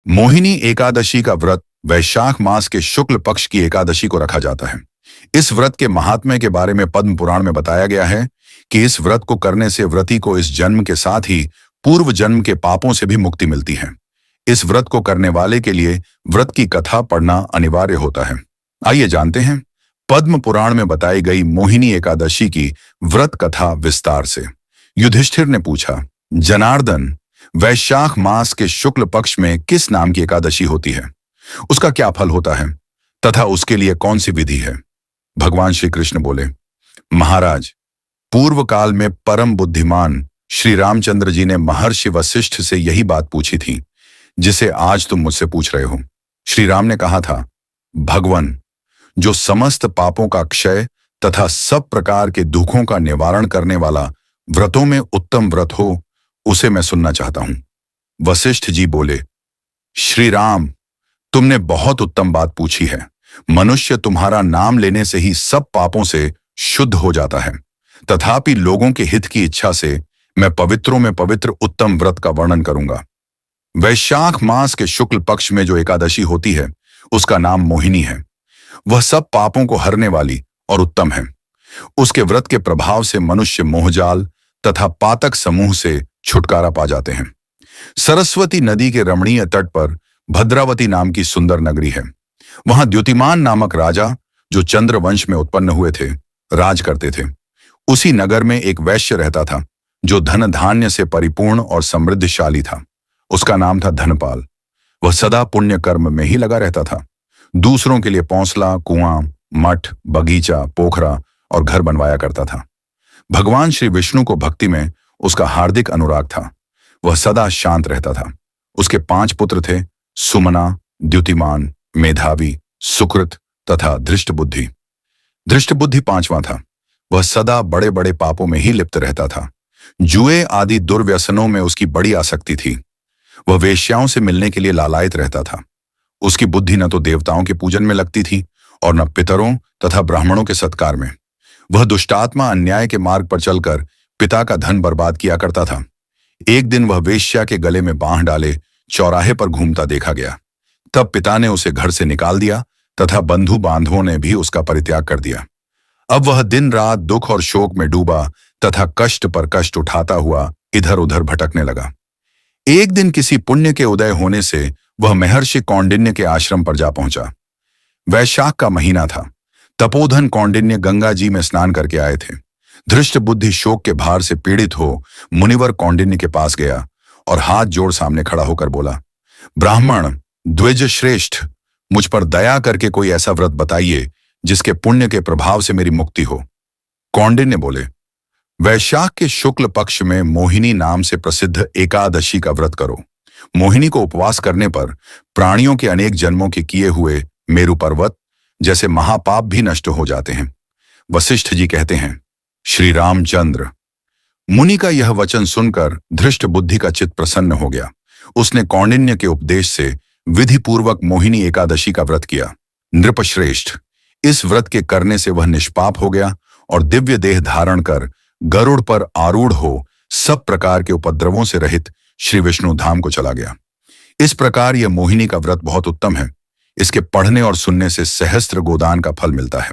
मोहिनी एकादशी का व्रत वैशाख मास के शुक्ल पक्ष की एकादशी को रखा जाता है। इस व्रत के महात्म्य के बारे में पद्म पुराण में बताया गया है कि इस व्रत को करने से व्रती को इस जन्म के साथ ही पूर्व जन्म के पापों से भी मुक्ति मिलती है। इस व्रत को करने वाले के लिए व्रत की कथा पढ़ना अनिवार्य होता है। आइए जानते हैं पद्म पुराण में बताई गई मोहिनी एकादशी की व्रत कथा विस्तार से। युधिष्ठिर ने पूछा, जनार्दन, वैशाख मास के शुक्ल पक्ष में किस नाम की एकादशी होती है? उसका क्या फल होता है तथा उसके लिए कौन सी विधि है? भगवान श्री कृष्ण बोले, महाराज, पूर्व काल में परम बुद्धिमान श्री रामचंद्र जी ने महर्षि वशिष्ठ से यही बात पूछी थी जिसे आज तुम मुझसे पूछ रहे हो। श्री राम ने कहा था, भगवन, जो समस्त पापों का क्षय तथा सब प्रकार के दुखों का निवारण करने वाला व्रतों में उत्तम व्रत हो, उसे मैं सुनना चाहता हूं। वशिष्ठ जी बोले, श्री राम, तुमने बहुत उत्तम बात पूछी है। मनुष्य तुम्हारा नाम लेने से ही सब पापों से शुद्ध हो जाता है। तथापि लोगों के हित की इच्छा से मैं पवित्रों में पवित्र उत्तम व्रत का वर्णन करूंगा। वैशाख मास के शुक्ल पक्ष में जो एकादशी होती है उसका नाम मोहिनी है। वह सब पापों को हरने वाली और उत्तम है। उसके व्रत के प्रभाव से मनुष्य मोहजाल तथा पातक समूह से छुटकारा पा जाते हैं। सरस्वती नदी के रमणीय तट पर भद्रावती नाम की सुंदर नगरी है। वहां द्युतिमान नामक राजा, जो चंद्र वंश में उत्पन्न हुए थे, राज करते थे। उसी नगर में एक वैश्य रहता था जो धन धान्य से परिपूर्ण और समृद्धशाली था। उसका नाम था धनपाल। वह सदा पुण्य कर्म में ही लगा रहता था। दूसरों के लिए पौंसला, कुआं, मठ, बगीचा, पोखरा और घर बनवाया करता था। भगवान श्री विष्णु को भक्ति में उसका हार्दिक अनुराग था। वह सदा शांत रहता था। उसके 5 पुत्र थे, सुमना, द्युतिमान, मेधावी, सुकृत तथा धृष्टबुद्धि। धृष्टबुद्धि 5वां था। वह सदा बड़े बड़े पापों में ही लिप्त रहता था। जुए आदि दुर्व्यसनों में उसकी बड़ी आसक्ति थी। वह वेश्याओं से मिलने के लिए लालायित रहता था। उसकी बुद्धि न तो देवताओं के पूजन में लगती थी और न पितरों तथा ब्राह्मणों के सत्कार में। वह दुष्टात्मा अन्याय के मार्ग पर चलकर पिता का धन बर्बाद किया करता था। एक दिन वह वेश्या के गले में बांह डाले चौराहे पर घूमता देखा गया। तब पिता ने उसे घर से निकाल दिया तथा बंधु बांधवों ने भी उसका परित्याग कर दिया। अब वह दिन रात दुख और शोक में डूबा तथा कष्ट पर कष्ट उठाता हुआ इधर उधर भटकने लगा। एक दिन किसी पुण्य के उदय होने से वह महर्षि कौंडिन्य के आश्रम पर जा पहुंचा। वैशाख का महीना था। तपोधन कौंडिन्य गंगा जी में स्नान करके आए थे। धृष्ट बुद्धि शोक के भार से पीड़ित हो मुनिवर कौंडिन्य के पास गया और हाथ जोड़ सामने खड़ा होकर बोला, ब्राह्मण द्विज श्रेष्ठ, मुझ पर दया करके कोई ऐसा व्रत बताइए जिसके पुण्य के प्रभाव से मेरी मुक्ति हो। कौंडिन्य बोले, वैशाख के शुक्ल पक्ष में मोहिनी नाम से प्रसिद्ध एकादशी का व्रत करो। मोहिनी को उपवास करने पर प्राणियों के अनेक जन्मों के किए हुए मेरु पर्वत जैसे महापाप भी नष्ट हो जाते हैं। वशिष्ठ जी कहते हैं, श्री रामचंद्र। मुनि का यह वचन सुनकर धृष्ट बुद्धि का चित्त प्रसन्न हो गया। उसने कौंडिन्य के उपदेश से विधि पूर्वक मोहिनी एकादशी का व्रत किया। नृपश्रेष्ठ, इस व्रत के करने से वह निष्पाप हो गया और दिव्य देह धारण कर गरुड़ पर आरूढ़ हो सब प्रकार के उपद्रवों से रहित श्री विष्णु धाम को चला गया। इस प्रकार यह मोहिनी का व्रत बहुत उत्तम है। इसके पढ़ने और सुनने से सहस्त्र गोदान का फल मिलता है।